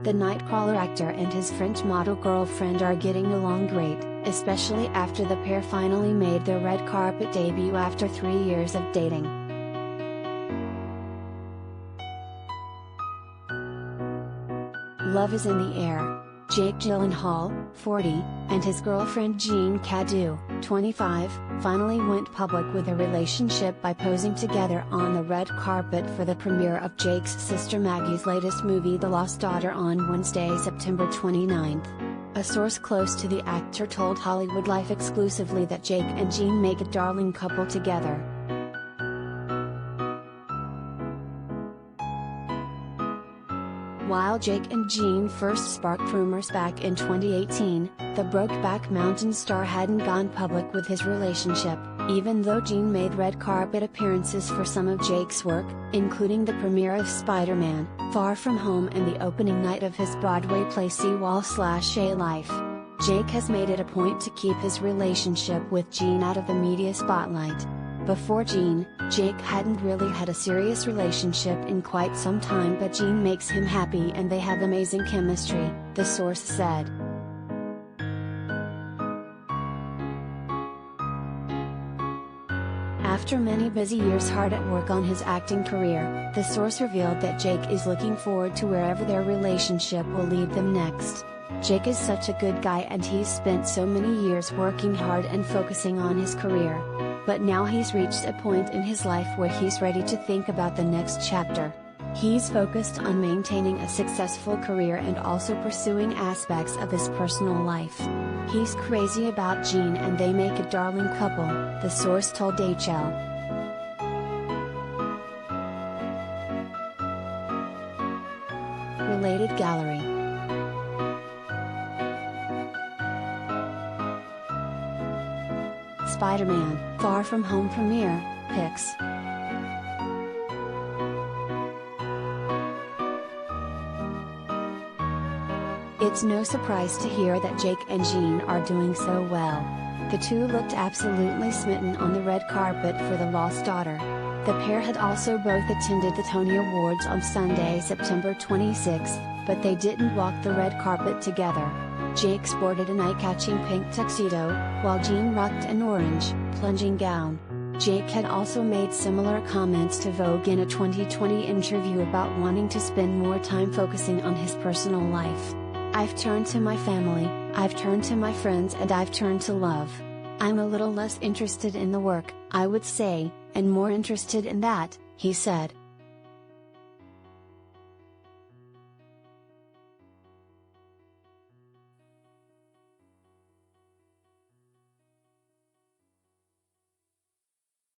The Nightcrawler actor and his French model girlfriend are getting along great, especially after the pair finally made their red carpet debut after 3 years of dating. Love is in the air. Jake Gyllenhaal, 40, and his girlfriend Jeanne Cadieu, 25, finally went public with a relationship by posing together on the red carpet for the premiere of Jake's sister Maggie's latest movie The Lost Daughter on Wednesday, September 29. A source close to the actor told HollywoodLife Exclusively that Jake and Jeanne make a darling couple together. While Jake and Jeanne first sparked rumors back in 2018, the Brokeback Mountain star hadn't gone public with his relationship, even though Jeanne made red carpet appearances for some of Jake's work, including the premiere of Spider-Man: Far From Home and the opening night of his Broadway play seriou Life. Jake has made it a point to keep his relationship with Jeanne out of the media spotlight. Before Jeanne, Jake hadn't really had a serious relationship in quite some time, but Jeanne makes him happy and they have amazing chemistry, the source said. After many busy years hard at work on his acting career, the source revealed that Jake is looking forward to wherever their relationship will lead them next. Jake is such a good guy and he's spent so many years working hard and focusing on his career. But now he's reached a point in his life where he's ready to think about the next chapter. He's focused on maintaining a successful career and also pursuing aspects of his personal life. He's crazy about Jeanne and they make a darling couple, the source told HL. Related gallery. Spider-Man: Far From Home premiere, pics. It's no surprise to hear that Jake and Jeanne are doing so well. The two looked absolutely smitten on the red carpet for The Lost Daughter. The pair had also both attended the Tony Awards on Sunday, September 26, but they didn't walk the red carpet together. Jake sported an eye-catching pink tuxedo, while Jeanne rocked an orange, plunging gown. Jake had also made similar comments to Vogue in a 2020 interview about wanting to spend more time focusing on his personal life. "I've turned to my family, I've turned to my friends and I've turned to love. I'm a little less interested in the work, I would say, and more interested in that," he said.